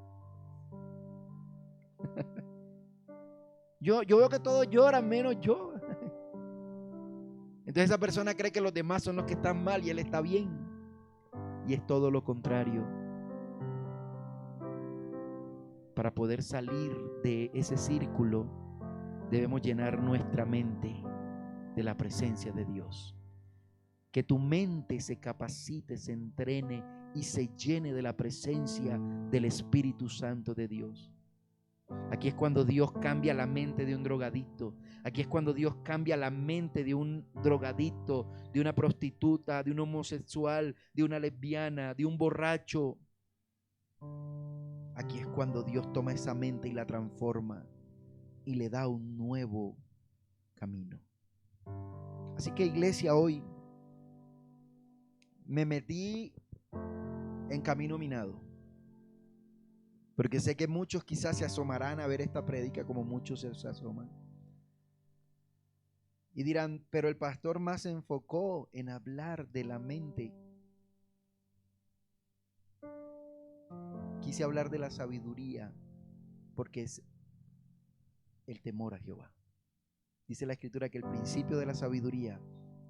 Yo veo que todos lloran menos yo. Entonces esa persona cree que los demás son los que están mal y él está bien, y es todo lo contrario. Para poder salir de ese círculo, debemos llenar nuestra mente de la presencia de Dios. Que tu mente se capacite, se entrene y se llene de la presencia del Espíritu Santo de Dios. Aquí es cuando Dios cambia la mente de un drogadicto. Aquí es cuando Dios cambia la mente de un drogadicto, de una prostituta, de un homosexual, de una lesbiana, de un borracho. Aquí es cuando Dios toma esa mente y la transforma y le da un nuevo camino. Así que, iglesia, hoy me metí en camino minado, porque sé que muchos quizás se asomarán a ver esta prédica, como muchos se asoman, y dirán: pero el pastor más se enfocó en hablar de la mente. Quise hablar de la sabiduría, porque es el temor a Jehová. Dice la Escritura que el principio de la sabiduría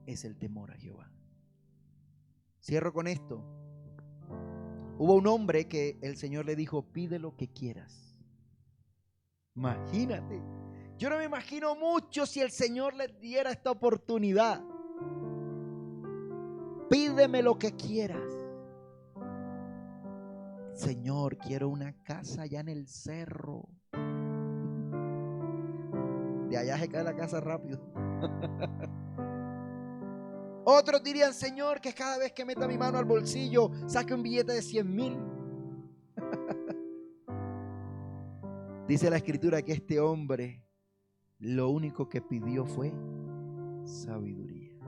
es el temor a Jehová. Cierro con esto. Hubo un hombre que el Señor le dijo: pide lo que quieras. Imagínate. Yo no me imagino mucho si el Señor les diera esta oportunidad. Pídeme lo que quieras. Señor, quiero una casa allá en el cerro. De allá se cae la casa rápido. Otros dirían: Señor, que cada vez que meta mi mano al bolsillo saque un billete de 100,000. Dice la Escritura que este hombre lo único que pidió fue sabiduría.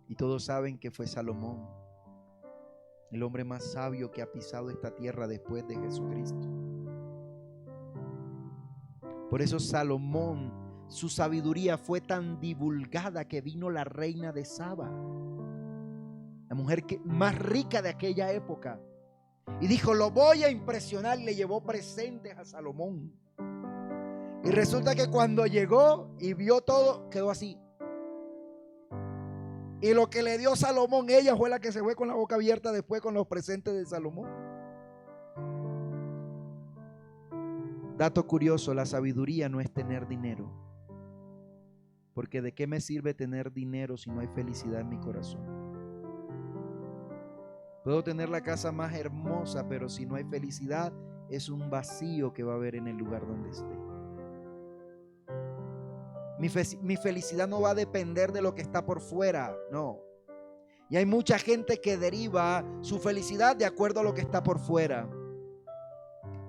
Y todos saben que fue Salomón, el hombre más sabio que ha pisado esta tierra después de Jesucristo. Por eso Salomón su sabiduría fue tan divulgada que vino la reina de Saba, la mujer más rica de aquella época, y dijo: lo voy a impresionar. Le llevó presentes a Salomón. Y resulta que cuando llegó y vio todo, quedó así. Y lo que le dio Salomón, ella fue la que se fue con la boca abierta después con los presentes de Salomón. Dato curioso: la sabiduría no es tener dinero. Porque ¿de qué me sirve tener dinero si no hay felicidad en mi corazón? Puedo tener la casa más hermosa, pero si no hay felicidad, es un vacío que va a haber en el lugar donde esté. Mi felicidad no va a depender de lo que está por fuera, no. Y hay mucha gente que deriva su felicidad de acuerdo a lo que está por fuera.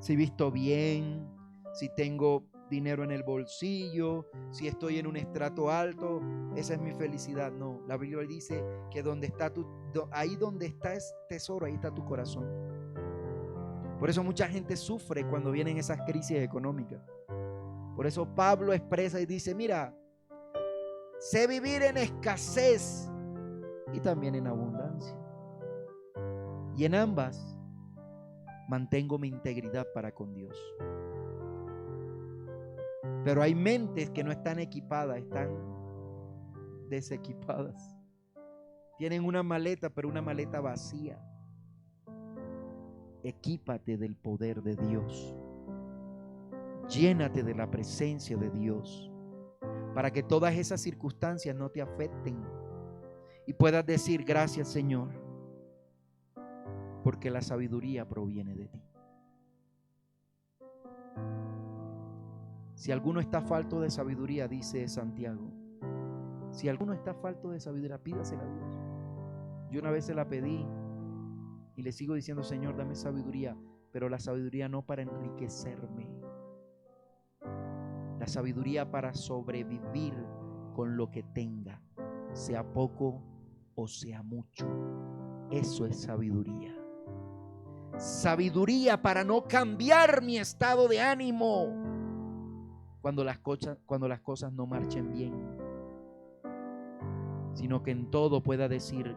Si visto bien, si tengo dinero en el bolsillo, si estoy en un estrato alto, esa es mi felicidad. No, la Biblia dice que ahí donde está es tesoro, ahí está tu corazón. Por eso mucha gente sufre cuando vienen esas crisis económicas. Por eso Pablo expresa y dice: mira, sé vivir en escasez y también en abundancia. Y en ambas mantengo mi integridad para con Dios. Pero hay mentes que no están equipadas, están desequipadas. Tienen una maleta, pero una maleta vacía. Equípate del poder de Dios. Llénate de la presencia de Dios, para que todas esas circunstancias no te afecten y puedas decir: gracias, Señor, porque la sabiduría proviene de ti. Si alguno está falto de sabiduría, dice Santiago, si alguno está falto de sabiduría, pídasela a Dios. Yo una vez se la pedí y le sigo diciendo: Señor, dame sabiduría, pero la sabiduría no para enriquecerme, la sabiduría para sobrevivir con lo que tenga, sea poco o sea mucho. Eso es sabiduría. Sabiduría para no cambiar mi estado de ánimo cuando las cosas no marchen bien, sino que en todo pueda decir: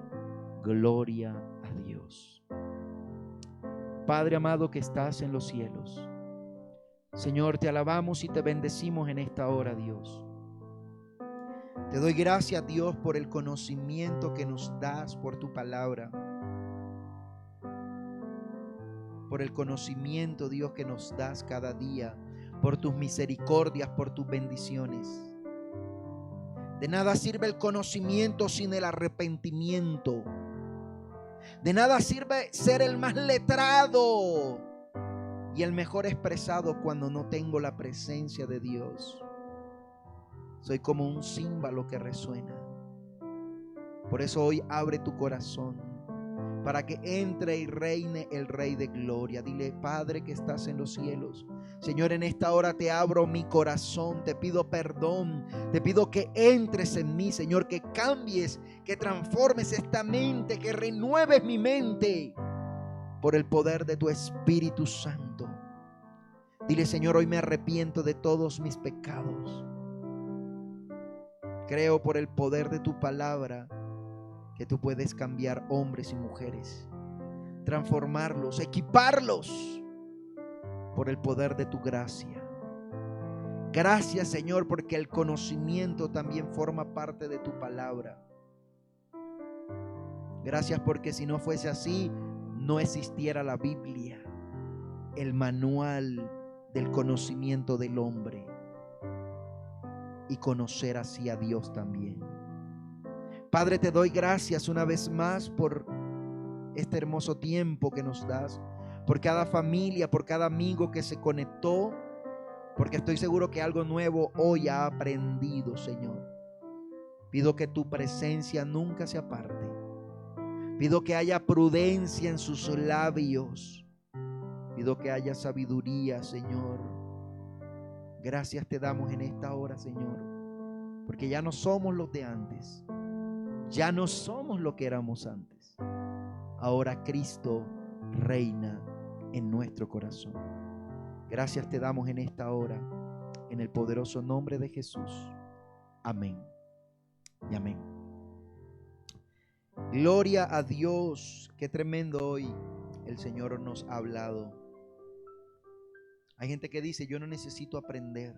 gloria a Dios. Padre amado que estás en los cielos, Señor, te alabamos y te bendecimos en esta hora, Dios. Te doy gracias, Dios, por el conocimiento que nos das por tu palabra, por el conocimiento, Dios, que nos das cada día, por tus misericordias, por tus bendiciones. De nada sirve el conocimiento sin el arrepentimiento. De nada sirve ser el más letrado y el mejor expresado cuando no tengo la presencia de Dios. Soy como un címbalo que resuena. Por eso hoy abre tu corazón para que entre y reine el Rey de Gloria. Dile: Padre que estás en los cielos, Señor, en esta hora te abro mi corazón, te pido perdón, te pido que entres en mí, Señor, que cambies, que transformes esta mente, que renueves mi mente por el poder de tu Espíritu Santo. Dile: Señor, hoy me arrepiento de todos mis pecados. Creo por el poder de tu palabra que tú puedes cambiar hombres y mujeres, transformarlos, equiparlos por el poder de tu gracia. Gracias, Señor, porque el conocimiento también forma parte de tu palabra. Gracias porque si no fuese así, no existiera la Biblia, el manual del conocimiento del hombre, y conocer así a Dios también. Padre, te doy gracias una vez más por este hermoso tiempo que nos das, por cada familia, por cada amigo que se conectó, porque estoy seguro que algo nuevo hoy ha aprendido, Señor. Pido que tu presencia nunca se aparte. Pido que haya prudencia en sus labios. Pido que haya sabiduría, Señor. Gracias te damos en esta hora, Señor, porque ya no somos los de antes. Ya no somos lo que éramos antes. Ahora Cristo reina en nuestro corazón. Gracias te damos en esta hora. en el poderoso nombre de Jesús. Amén y amén. Gloria a Dios. Qué tremendo hoy el Señor nos ha hablado. Hay gente que dice, yo no necesito aprender.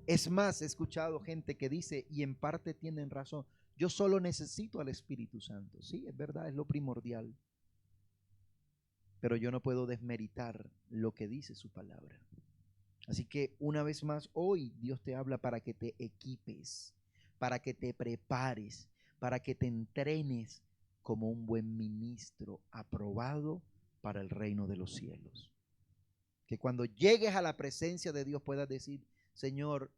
Es más, he escuchado gente que dice, y en parte tienen razón, yo solo necesito al Espíritu Santo. Sí, es verdad, es lo primordial. Pero yo no puedo desmeritar lo que dice su palabra. Así que una vez más, hoy Dios te habla para que te equipes, para que te prepares, para que te entrenes como un buen ministro aprobado para el reino de los cielos. Que cuando llegues a la presencia de Dios puedas decir, Señor,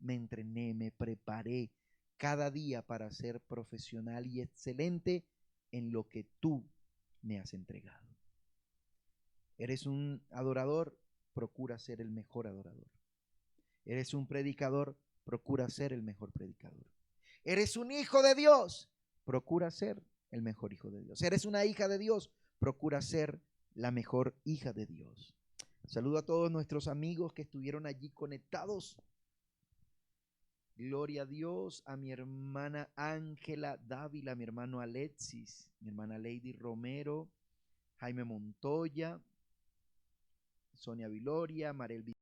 me entrené, me preparé cada día para ser profesional y excelente en lo que tú me has entregado. Eres un adorador, procura ser el mejor adorador. Eres un predicador, procura ser el mejor predicador. Eres un hijo de Dios, procura ser el mejor hijo de Dios. Eres una hija de Dios, procura ser la mejor hija de Dios. Saludo a todos nuestros amigos que estuvieron allí conectados. Gloria a Dios, a mi hermana Ángela Dávila, a mi hermano Alexis, mi hermana Lady Romero, Jaime Montoya, Sonia Viloria, Marel